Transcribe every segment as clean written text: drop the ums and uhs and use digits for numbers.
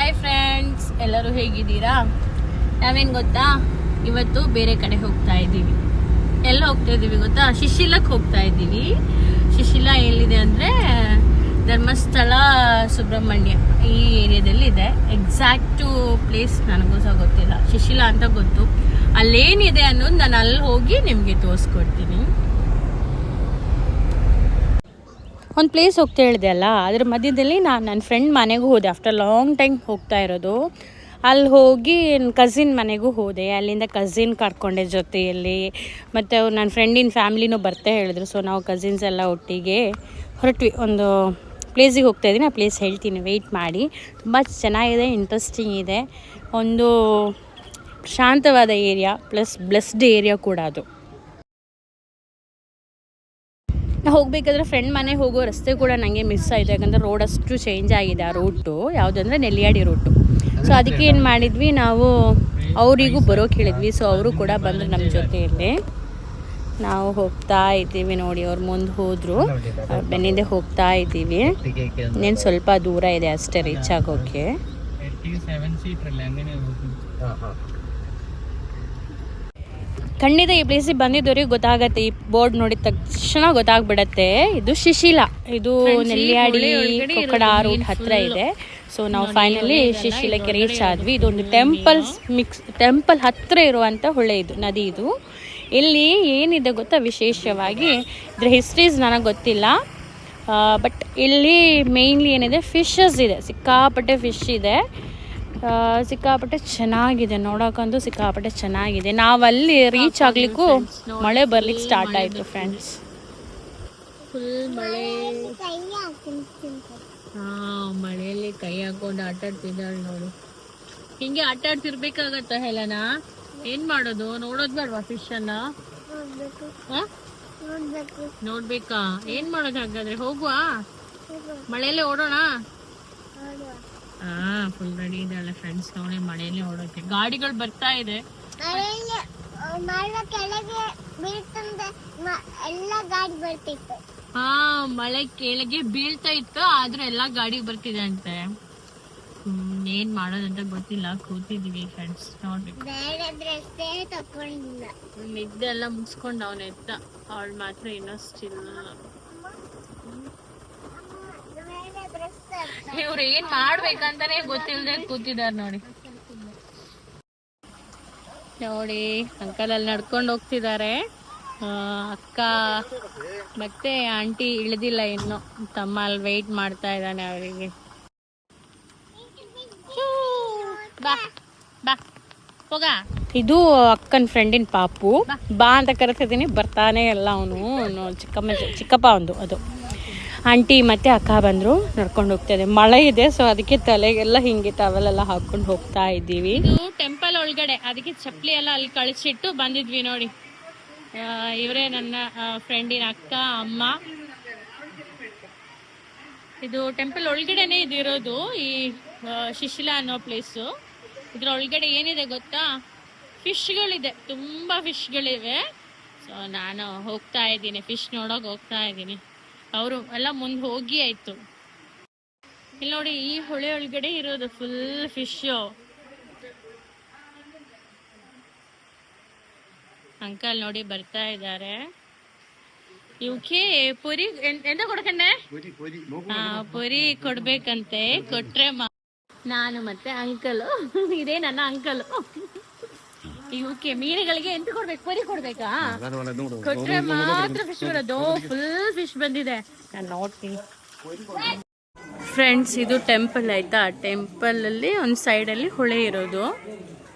Hi friends, ಎಲ್ಲರೂ ಹೇಗಿದ್ದೀರಾ? ನಾವೇನು ಗೊತ್ತಾ, ಇವತ್ತು ಬೇರೆ ಕಡೆ ಹೋಗ್ತಾ ಇದ್ದೀವಿ. ಎಲ್ಲ ಹೋಗ್ತಾ ಇದ್ದೀವಿ ಗೊತ್ತಾ? ಶಿಶಿಲಕ್ಕೆ ಹೋಗ್ತಾ ಇದ್ದೀವಿ. ಶಿಶಿಲ ಎಲ್ಲಿದೆ ಅಂದರೆ ಧರ್ಮಸ್ಥಳ ಸುಬ್ರಹ್ಮಣ್ಯ ಈ ಏರಿಯಾದಲ್ಲಿ ಇದೆ. ಎಕ್ಸಾಕ್ಟು ಪ್ಲೇಸ್ ನನಗೂ ಸಹ ಗೊತ್ತಿಲ್ಲ. ಶಿಶಿಲ ಅಂತ ಗೊತ್ತು. ಅಲ್ಲೇನಿದೆ ಅನ್ನೋದು ನಾನು ಅಲ್ಲಿ ಹೋಗಿ ನಿಮಗೆ ತೋರಿಸ್ಕೊಡ್ತೀನಿ. ಒಂದು ಪ್ಲೇಸ್ ಹೋಗ್ತಾ ಹೇಳಿದೆ ಅಲ್ಲ, ಅದ್ರ ಮಧ್ಯದಲ್ಲಿ ನಾನು ನನ್ನ ಫ್ರೆಂಡ್ ಮನೆಗೂ ಹೋದೆ. ಆಫ್ಟರ್ ಲಾಂಗ್ ಟೈಮ್ ಹೋಗ್ತಾ ಇರೋದು. ಅಲ್ಲಿ ಹೋಗಿ ಕಸಿನ್ ಮನೆಗೂ ಹೋದೆ. ಅಲ್ಲಿಂದ ಕಸಿನ್ ಕರ್ಕೊಂಡೆ ಜೊತೆಯಲ್ಲಿ. ಮತ್ತು ಅವ್ರು ನನ್ನ ಫ್ರೆಂಡಿನ ಫ್ಯಾಮ್ಲಿನೂ ಬರ್ತಾ ಹೇಳಿದ್ರು. ಸೊ ನಾವು ಕಸಿನ್ಸ್ ಎಲ್ಲ ಒಟ್ಟಿಗೆ ಹೊರಟ್ವಿ. ಒಂದು ಪ್ಲೇಸಿಗೆ ಹೋಗ್ತಾ ಇದ್ದೀನಿ. ಆ ಪ್ಲೇಸ್ ಹೇಳ್ತೀನಿ, ವೆಯ್ಟ್ ಮಾಡಿ. ತುಂಬ ಚೆನ್ನಾಗಿದೆ, ಇಂಟ್ರೆಸ್ಟಿಂಗ್ ಇದೆ. ಒಂದು ಶಾಂತವಾದ ಏರಿಯಾ ಪ್ಲಸ್ ಬ್ಲೆಸ್ಡ್ ಏರಿಯಾ ಕೂಡ ಅದು. ನಾವು ಹೋಗಬೇಕಾದ್ರೆ ಫ್ರೆಂಡ್ ಮನೆಗೆ ಹೋಗೋ ರಸ್ತೆ ಕೂಡ ನನಗೆ ಮಿಸ್ ಆಯಿತು. ಯಾಕಂದರೆ ರೋಡ್ ಅಷ್ಟು ಚೇಂಜ್ ಆಗಿದೆ. ಆ ರೂಟು ಯಾವುದಂದರೆ ನೆಲ್ಲಿಯಾಡಿ ರೂಟು. ಸೊ ಅದಕ್ಕೆ ಏನು ಮಾಡಿದ್ವಿ, ನಾವು ಅವರಿಗೂ ಬರೋಕ್ಕೆ ಹೇಳಿದ್ವಿ. ಸೊ ಅವರು ಕೂಡ ಬಂದರು ನಮ್ಮ ಜೊತೆಯಲ್ಲಿ. ನಾವು ಹೋಗ್ತಾ ಇದ್ದೀವಿ ನೋಡಿ. ಅವ್ರು ಮುಂದೆ ಹೋದರು, ಬೆನ್ನಿಂದೆ ಹೋಗ್ತಾ ಇದ್ದೀವಿ. ಇನ್ನೇನು ಸ್ವಲ್ಪ ದೂರ ಇದೆ ಅಷ್ಟೇ ರೀಚ್ ಆಗೋಕ್ಕೆ. ಖಂಡಿತ ಈ ಪ್ಲೇಸಿಗೆ ಬಂದಿದ್ದವ್ರಿಗೆ ಗೊತ್ತಾಗತ್ತೆ. ಈ ಬೋರ್ಡ್ ನೋಡಿದ ತಕ್ಷಣ ಗೊತ್ತಾಗ್ಬಿಡತ್ತೆ. ಇದು ಶಿಶಿಲ, ಇದು ನೆಲ್ಲಿಯಾಡಿ ಕೊಕ್ಕಡ ರೂಟ್ ಹತ್ರ ಇದೆ. ಸೊ ನಾವು ಫೈನಲಿ ಶಿಶಿಲಕ್ಕೆ ರೀಚ್ ಆದ್ವಿ. ಇದೊಂದು ಟೆಂಪಲ್ ಹತ್ರ ಇರುವಂಥ ಹೊಳೆ, ಇದು ನದಿ. ಇದು ಇಲ್ಲಿ ಏನಿದೆ ಗೊತ್ತಾ, ವಿಶೇಷವಾಗಿ ಇದ್ರ ಹಿಸ್ಟ್ರೀಸ್ ನನಗೆ ಗೊತ್ತಿಲ್ಲ. ಬಟ್ ಇಲ್ಲಿ ಮೇಯ್ನ್ಲಿ ಏನಿದೆ, ಫಿಶಸ್ ಇದೆ. ಸಿಕ್ಕಾಪಟ್ಟೆ ಫಿಶ್ ಇದೆ. ಸಿಕ್ಕಾಪಟ್ಟೆ ಚೆನ್ನಾಗಿದೆ, ನೋಡೋಕ್ಕಂತೂ ಸಿಕ್ಕಾಪಟ್ಟೆ ಚೆನ್ನಾಗಿದೆ. ನಾವಲ್ಲಿ ರೀಚ್ ಆಗ್ಲಿಕ್ಕೂ ಮಳೆ ಬರ್ಲಿಕ್ಕೆ ಸ್ಟಾರ್ಟ್ ಆಯಿತು ಫ್ರೆಂಡ್ಸ್. ಫುಲ್ ಮಳೆ. ಮಳೆಯಲ್ಲಿ ಕೈ ಹಾಕೊಂಡು ಆಟಾಡ್ತಿದ್ದಾಳೆ ನೋಡಿ. ಹಿಂಗೆ ಆಟಾಡ್ತಿರ್ಬೇಕಾಗತ್ತ ಹೇಳನಾ? ಏನ್ ಮಾಡೋದು, ನೋಡೋದ್ ಬೇಡವಾ ಫಿಶ್ ಅನ್ನ? ನೋಡ್ಬೇಕಾ? ಏನ್ ಮಾಡೋದು ಹಾಗಾದ್ರೆ? ಹೋಗುವ ಮಳೆಯಲ್ಲೇ ಓಡೋಣ. ಫುಲ್ ರೆಡಿ ಇದೆಲ್ಲ ಫ್ರೆಂಡ್ಸ್ ನೋಡಿ. ಮಳೆಯಲ್ಲಿ ಓಡೋಕೆ ಗಾಡಿಗಳು ಬರ್ತಾ ಇದೆ. ಮಳೆ ಕೆಳಗೆ ಬೀಳ್ತಾ ಇತ್ತು, ಆದ್ರೂ ಎಲ್ಲಾ ಗಾಡಿ ಬರ್ತಿದೆ ಅಂತೆ. ಏನ್ ಮಾಡೋದಂತ ಗೊತ್ತಿಲ್ಲ. ಕೂತಿದೀವಿ ಫ್ರೆಂಡ್ಸ್, ನೋಡ್ಬೇಕು. ನಿದ್ದೆಲ್ಲ ಮುಗಿಸ್ಕೊಂಡು ಅವನ ಎತ್ತ, ಅವಳು ಮಾತ್ರ ಇನ್ನೂ ಸ್ಟಿಲ್. ಇವ್ರು ಏನ್ ಮಾಡ್ಬೇಕಂತಾನೆ ಗೊತ್ತಿಲ್ಲದೆ ಕೂತಿದಾರ ನೋಡಿ. ನೋಡಿ ಅಂಕಲ್ ಅಲ್ಲಿ ನಡ್ಕೊಂಡು ಹೋಗ್ತಿದ್ದಾರೆ. ಅಕ್ಕ ಮತ್ತೆ ಆಂಟಿ ಇಳಿದಿಲ್ಲ ಇನ್ನು. ತಮ್ಮ ಅಲ್ಲಿ ವೆಯ್ಟ್ ಮಾಡ್ತಾ ಇದ್ದಾನೆ ಅವರಿಗೆ. ಬಾ ಬಾ ಹೋಗ. ಇದು ಅಕ್ಕನ ಫ್ರೆಂಡಿನ ಪಾಪು. ಬಾ ಅಂತ ಕರಿತಿದ್ದೀನಿ, ಬರ್ತಾನೆ ಎಲ್ಲ ಅವನು. ಚಿಕ್ಕಪ್ಪ ಒಂದು ಅದು. ಆಂಟಿ ಮತ್ತು ಅಕ್ಕ ಬಂದರು, ನಡ್ಕೊಂಡು ಹೋಗ್ತಾ ಇದೆ. ಮಳೆ ಇದೆ, ಸೊ ಅದಕ್ಕೆ ತಲೆಗೆಲ್ಲ ಹಿಂಗೆ ಟವೆಲೆಲ್ಲ ಹಾಕೊಂಡು ಹೋಗ್ತಾ ಇದ್ದೀವಿ. ಇದು ಟೆಂಪಲ್ ಒಳಗಡೆ, ಅದಕ್ಕೆ ಚಪ್ಪಲಿ ಎಲ್ಲ ಅಲ್ಲಿ ಕಳಿಸಿಟ್ಟು ಬಂದಿದ್ವಿ ನೋಡಿ. ಇವರೇ ನನ್ನ ಫ್ರೆಂಡಿನ ಅಕ್ಕ, ಅಮ್ಮ. ಇದು ಟೆಂಪಲ್ ಒಳಗಡೆನೆ ಇದು ಇರೋದು, ಈ ಶಿಶಿಲ ಅನ್ನೋ ಪ್ಲೇಸು. ಇದ್ರ ಒಳಗಡೆ ಏನಿದೆ ಗೊತ್ತಾ, ಫಿಶ್ಗಳಿದೆ, ತುಂಬ ಫಿಶ್ಗಳಿವೆ. ಸೊ ನಾನು ಹೋಗ್ತಾ ಇದ್ದೀನಿ, ಫಿಶ್ ನೋಡೋಕೆ ಹೋಗ್ತಾ ಇದ್ದೀನಿ. ಅವರು ಎಲ್ಲ ಮುಂದೆ ಹೋಗಿ ಆಯ್ತು. ಇಲ್ಲಿ ನೋಡಿ, ಈ ಹೊಳೆ ಒಳಗಡೆ ಇರೋದು ಫುಲ್ ಫಿಶ್. ಅಂಕಲ್ ನೋಡಿ ಬರ್ತಾ ಇದ್ದಾರೆ. ಇವಕ್ಕೆ ಪುರಿ ಎಂತ ಕೊಡ್ಕಂಡೆ? ಪುರಿ ಕೊಡ್ಬೇಕಂತೆ. ಕೊಟ್ರೆ ನಾನು ಮತ್ತೆ ಅಂಕಲು, ಇದೇ ನನ್ನ ಅಂಕಲು. ಇವಕ್ಕೆ ಮೀನುಗಳಿಗೆ ಎಂತ ಕೊಡ್ಬೇಕು? ಪುರಿ ಕೊಡ್ಬೇಕಾ? ಕೊಟ್ರೆ ಮಾತ್ರ ಫಿಶ್ ಬರೋದು. ಫುಲ್ ಫಿಶ್ ಬಂದಿದೆ, ನಾನು ನೋಡ್ತೀನಿ. ಫ್ರೆಂಡ್ಸ್, ಇದು ಟೆಂಪಲ್ ಆಯ್ತಾ. ಟೆಂಪಲ್ ಅಲ್ಲಿ ಒಂದು ಸೈಡಲ್ಲಿ ಹೊಳೆ ಇರೋದು.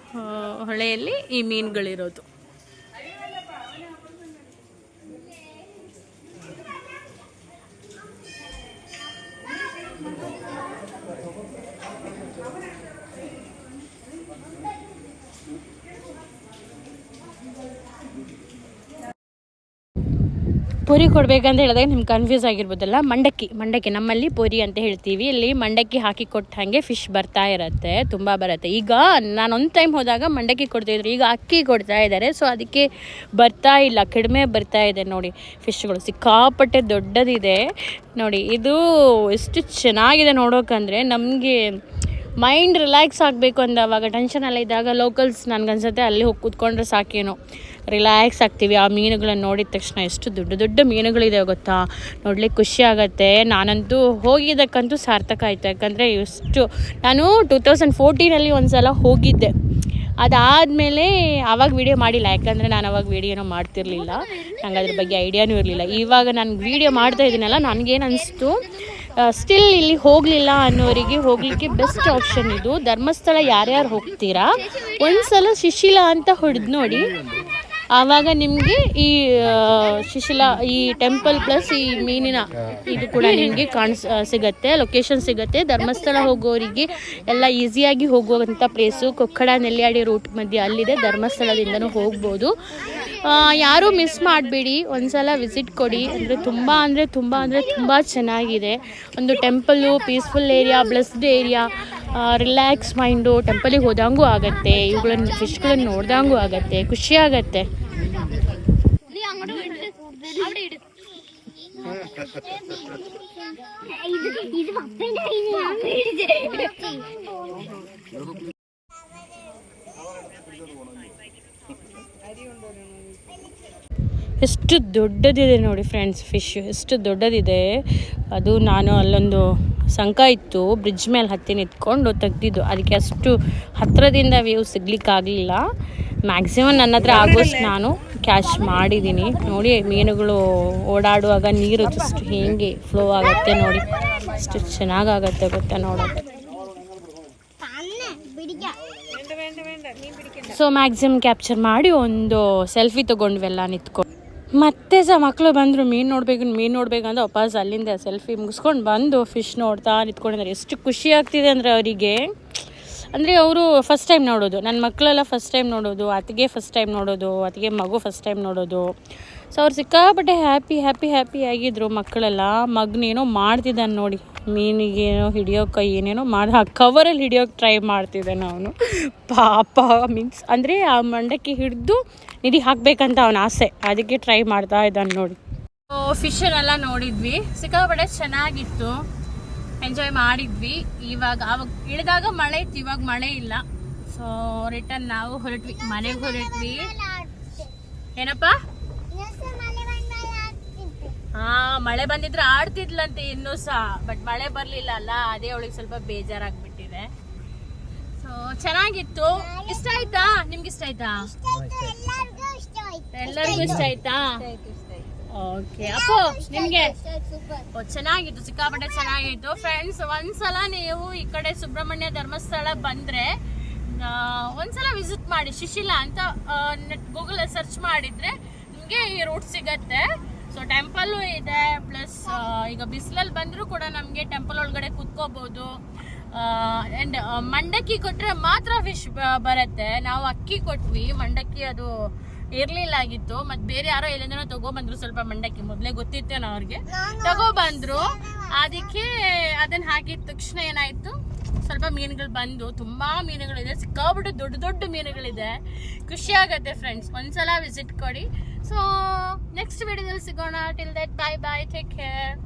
ಹೊಳೆಯಲ್ಲಿ ಈ ಮೀನುಗಳಿರೋದು. ಪುರಿ ಕೊಡ್ಬೇಕಂತ ಹೇಳಿದಾಗ ನಿಮ್ಗೆ ಕನ್ಫ್ಯೂಸ್ ಆಗಿರ್ಬೋದಲ್ಲ. ಮಂಡಕ್ಕಿ ನಮ್ಮಲ್ಲಿ ಪುರಿ ಅಂತ ಹೇಳ್ತೀವಿ. ಇಲ್ಲಿ ಮಂಡಕ್ಕಿ ಹಾಕಿ ಕೊಟ್ಟ ಹಾಗೆ ಫಿಶ್ ಬರ್ತಾ ಇರುತ್ತೆ, ತುಂಬ ಬರುತ್ತೆ. ಈಗ ನಾನು ಒಂದು ಟೈಮ್ ಹೋದಾಗ ಮಂಡಕ್ಕಿ ಕೊಡ್ತಾಯಿದ್ರು, ಈಗ ಅಕ್ಕಿ ಕೊಡ್ತಾ ಇದ್ದಾರೆ. ಸೊ ಅದಕ್ಕೆ ಬರ್ತಾ ಇಲ್ಲ, ಕಡಿಮೆ ಬರ್ತಾ ಇದೆ ನೋಡಿ. ಫಿಶ್ಗಳು ಸಿಕ್ಕಾಪಟ್ಟೆ ದೊಡ್ಡದಿದೆ ನೋಡಿ. ಇದು ಎಷ್ಟು ಚೆನ್ನಾಗಿದೆ ನೋಡೋಕಂದರೆ. ನಮಗೆ ಮೈಂಡ್ ರಿಲ್ಯಾಕ್ಸ್ ಆಗಬೇಕು ಅಂದವಾಗ ಟೆನ್ಷನ್ ಎಲ್ಲ ಇದ್ದಾಗ ಲೋಕಲ್ಸ್ ನನಗನ್ಸುತ್ತೆ ಅಲ್ಲಿ ಹೋಗಿ ಕೂತ್ಕೊಂಡ್ರೆ ಸಾಕೇನೋ ರಿಲ್ಯಾಕ್ಸ್ ಆಗ್ತೀವಿ. ಆ ಮೀನುಗಳನ್ನು ನೋಡಿದ ತಕ್ಷಣ ಎಷ್ಟು ದೊಡ್ಡ ದೊಡ್ಡ ಮೀನುಗಳಿದೆ ಗೊತ್ತಾ, ನೋಡ್ಲಿಕ್ಕೆ ಖುಷಿ ಆಗುತ್ತೆ. ನಾನಂತೂ ಹೋಗಿದ್ದಕ್ಕಂತೂ ಸಾರ್ಥಕ ಆಯಿತು. ಯಾಕಂದರೆ ಎಷ್ಟು ನಾನು 2014 ಒಂದು ಸಲ ಹೋಗಿದ್ದೆ. ಅದಾದಮೇಲೆ ಆವಾಗ ವೀಡಿಯೋ ಮಾಡಿಲ್ಲ, ಯಾಕಂದರೆ ನಾನು ಅವಾಗ ವೀಡಿಯೋನೂ ಮಾಡ್ತಿರ್ಲಿಲ್ಲ, ನಂಗೆ ಅದ್ರ ಬಗ್ಗೆ ಐಡಿಯಾನೂ ಇರಲಿಲ್ಲ. ಇವಾಗ ನಾನು ವೀಡಿಯೋ ಮಾಡ್ತಾ ಇದ್ದೀನಲ್ಲ, ನನಗೇನು ಅನಿಸ್ತು, ಸ್ಟಿಲ್ ಇಲ್ಲಿ ಹೋಗಲಿಲ್ಲ ಅನ್ನೋರಿಗೆ ಹೋಗಲಿಕ್ಕೆ ಬೆಸ್ಟ್ ಆಪ್ಷನ್ ಇದು. ಧರ್ಮಸ್ಥಳ ಯಾರ್ಯಾರು ಹೋಗ್ತೀರಾ ಒಂದು ಸಲ ಶಿಶಿಲ ಅಂತ ಹೊಡೆದು ನೋಡಿ, ಆವಾಗ ನಿಮಗೆ ಈ ಶಿಶಿಲ ಈ ಟೆಂಪಲ್ ಪ್ಲಸ್ ಈ ಮೀನಿನ ಇದು ಕೂಡ ನಿಮಗೆ ಸಿಗುತ್ತೆ, ಲೊಕೇಶನ್ ಸಿಗುತ್ತೆ. ಧರ್ಮಸ್ಥಳ ಹೋಗೋರಿಗೆ ಎಲ್ಲ ಈಸಿಯಾಗಿ ಹೋಗುವಂಥ ಪ್ಲೇಸು ಕೊಕ್ಕಡ ನೆಲ್ಯಾಡಿ ರೂಟ್ ಮಧ್ಯೆ ಅಲ್ಲಿದೆ. ಧರ್ಮಸ್ಥಳದಿಂದನೂ ಹೋಗ್ಬೋದು. ಯಾರೂ ಮಿಸ್ ಮಾಡಬೇಡಿ, ಒಂದು ಸಲ ವಿಸಿಟ್ ಕೊಡಿ. ತುಂಬ ಚೆನ್ನಾಗಿದೆ. ಒಂದು temple, peaceful area, blessed area, relax mind, ಟೆಂಪಲಿಗೆ ಹೋದಂಗೂ ಆಗುತ್ತೆ, ಇವುಗಳನ್ನು ಫಿಶ್ಗಳನ್ನು ನೋಡ್ದಂಗೂ ಆಗುತ್ತೆ, ಖುಷಿ ಆಗುತ್ತೆ. ಎಷ್ಟು ದೊಡ್ಡದಿದೆ ನೋಡಿ ಫ್ರೆಂಡ್ಸ್, ಫಿಶ್ ಎಷ್ಟು ದೊಡ್ಡದಿದೆ. ಅದು ನಾನು ಅಲ್ಲೊಂದು ಸಂಕ ಇತ್ತು, ಬ್ರಿಡ್ಜ್ ಮೇಲೆ ಹತ್ತಿ ನಿಂತ್ಕೊಂಡು ತೆಗ್ದಿದ್ದು, ಅದಕ್ಕೆ ಅಷ್ಟು ಹತ್ತಿರದಿಂದ ವ್ಯೂ ಸಿಗ್ಲಿಕ್ಕಾಗಲಿಲ್ಲ. ಮ್ಯಾಕ್ಸಿಮಮ್ ನನ್ನ ಹತ್ರ ಆಗೋಷ್ಟು ನಾನು ಕ್ಯಾಚ್ ಮಾಡಿದ್ದೀನಿ. ನೋಡಿ ಮೀನುಗಳು ಓಡಾಡುವಾಗ ನೀರು ಜಸ್ಟ್ ಹೇಗೆ ಫ್ಲೋ ಆಗುತ್ತೆ ನೋಡಿ, ಎಷ್ಟು ಚೆನ್ನಾಗಾಗತ್ತೆ ಗೊತ್ತಾ ನೋಡೋಕ್ಕೆ. ಸೊ ಮ್ಯಾಕ್ಸಿಮಮ್ ಕ್ಯಾಪ್ಚರ್ ಮಾಡಿ ಒಂದು ಸೆಲ್ಫಿ ತೊಗೊಂಡ್ವೆಲ್ಲ ನಿಂತ್ಕೊಂಡು. ಮತ್ತೆ ಸಹ ಮಕ್ಕಳು ಬಂದರು ಮೀನು ನೋಡಬೇಕಂದ್ರೆ ವಾಪಸ್ ಅಲ್ಲಿಂದ ಸೆಲ್ಫಿ ಮುಗಿಸ್ಕೊಂಡು ಬಂದು ಫಿಶ್ ನೋಡ್ತಾ ನಿಂತ್ಕೊಂಡಿದ್ದಾರೆ. ಎಷ್ಟು ಖುಷಿ ಆಗ್ತಿದೆ ಅಂದರೆ ಅವರಿಗೆ, ಅಂದರೆ ಅವರು ಫಸ್ಟ್ ಟೈಮ್ ನೋಡೋದು, ನನ್ನ ಮಕ್ಕಳೆಲ್ಲ ಫಸ್ಟ್ ಟೈಮ್ ನೋಡೋದು, ಅತ್ತಿಗೆ ಫಸ್ಟ್ ಟೈಮ್ ನೋಡೋದು, ಅತ್ತಿಗೆ ಮಗು ಫಸ್ಟ್ ಟೈಮ್ ನೋಡೋದು. ಸೊ ಅವ್ರು ಸಿಕ್ಕಾಪಟ್ಟೆ ಹ್ಯಾಪಿ ಆಗಿದ್ರು ಮಕ್ಕಳೆಲ್ಲ. ಮಗನೇನೋ ಮಾಡ್ತಿದ್ದಾನೆ ನೋಡಿ, ಮೀನಿಗೇನೋ ಹಿಡಿಯೋಕೆ ಏನೇನೋ ಕವರಲ್ಲಿ ಹಿಡಿಯೋಕೆ ಟ್ರೈ ಮಾಡ್ತಿದ್ದಾನೆ ಅವನು. ಪಾಪ ಮೀನ್ಸ್ ಅಂದರೆ ಆ ಮಂಡಕ್ಕಿ ಹಿಡಿದು ನಿಧಿ ಹಾಕಬೇಕಂತ ಅವನ ಆಸೆ, ಅದಕ್ಕೆ ಟ್ರೈ ಮಾಡ್ತಾ ಇದ್ದಾನೆ ನೋಡಿ. ಫಿಶನ್ನೆಲ್ಲ ನೋಡಿದ್ವಿ, ಸಿಕ್ಕಾಪಟ್ಟೆ ಚೆನ್ನಾಗಿತ್ತು, ಎಂಜಾಯ್ ಮಾಡಿದ್ವಿ. ಆವಾಗ ಇಳಿದಾಗ ಮಳೆ ಇತ್ತು, ಇವಾಗ ಮಳೆ ಇಲ್ಲ. ಸೊ ರಿಟರ್ನ್ ನಾವು ಹೊರಟ್ವಿ, ಮನೆಗೆ ಹೊರಟ್ವಿ. ಏನಪ್ಪ? ಮಳೆ ಬಂದಿದ್ರೆ ಆಡ್ತಿದ್ಲಂತೆ ಇನ್ನೂ ಸಹ, ಬಟ್ ಮಳೆ ಬರಲಿಲ್ಲ ಅಲ್ಲ, ಅದೇ ಅವಳಿಗೆ ಸ್ವಲ್ಪ ಬೇಜಾರಾಗ್ಬಿಟ್ಟಿದೆ. ಸೊ ಚೆನ್ನಾಗಿತ್ತು. ಇಷ್ಟ ಆಯ್ತಾ? ನಿಮ್ಗೆ ಇಷ್ಟ ಆಯ್ತಾ? ಎಲ್ಲರಿಗೂ ಇಷ್ಟ ಆಯ್ತಾ? ಓಕೆ ಅಪ್ಪು, ನಿಮ್ಗೆ? ಚೆನ್ನಾಗಿತ್ತು, ಸಿಕ್ಕಾಪಟ್ಟೆ ಚೆನ್ನಾಗಿತ್ತು ಫ್ರೆಂಡ್ಸ್. ಒಂದ್ಸಲ ನೀವು ಈ ಕಡೆ ಸುಬ್ರಹ್ಮಣ್ಯ ಧರ್ಮಸ್ಥಳ ಬಂದ್ರೆ ಒಂದ್ಸಲ ವಿಸಿಟ್ ಮಾಡಿ. ಶಿಶಿಲ ಅಂತ ಗೂಗಲ್ ಸರ್ಚ್ ಮಾಡಿದ್ರೆ ನಿಮ್ಗೆ ಈ ರೂಟ್ ಸಿಗತ್ತೆ. ಸೊ ಟೆಂಪಲ್ಲು ಇದೆ, ಪ್ಲಸ್ ಈಗ ಬಿಸಿಲಲ್ಲಿ ಬಂದರೂ ಕೂಡ ನಮಗೆ ಟೆಂಪಲ್ ಒಳಗಡೆ ಕೂತ್ಕೋಬಹುದು. ಆ್ಯಂಡ್ ಮಂಡಕ್ಕಿ ಕೊಟ್ಟರೆ ಮಾತ್ರ ಫಿಶ್ ಬರುತ್ತೆ. ನಾವು ಅಕ್ಕಿ ಕೊಟ್ವಿ, ಮಂಡಕ್ಕಿ ಅದು ಇರ್ಲಿಲ್ಲ ಆಗಿತ್ತು. ಮತ್ತೆ ಬೇರೆ ಯಾರೋ ಎಲ್ಲಿಂದನೋ ತಗೊಬಂದ್ರು, ಸ್ವಲ್ಪ ಮಂಡಕ್ಕಿ ಮೊದಲೇ ಗೊತ್ತಿತ್ತೇನೋ ಅವ್ರಿಗೆ, ತಗೊಬಂದ್ರು. ಅದಕ್ಕೆ ಅದನ್ನ ಹಾಕಿದ ತಕ್ಷಣ ಏನಾಯ್ತು, ಸ್ವಲ್ಪ ಮೀನುಗಳು ಬಂದು, ತುಂಬಾ ಮೀನುಗಳಿದೆ, ಸಿಕ್ಕಾಬಿಟ್ಟು ದೊಡ್ಡ ಮೀನುಗಳಿದೆ. ಖುಷಿ ಆಗತ್ತೆ ಫ್ರೆಂಡ್ಸ್, ಒಂದ್ಸಲ ವಿಸಿಟ್ ಕೊಡಿ. ಸೊ ನೆಕ್ಸ್ಟ್ ವಿಡಿಯೋದಲ್ಲಿ ಸಿಗೋಣ. Till that, by, take care.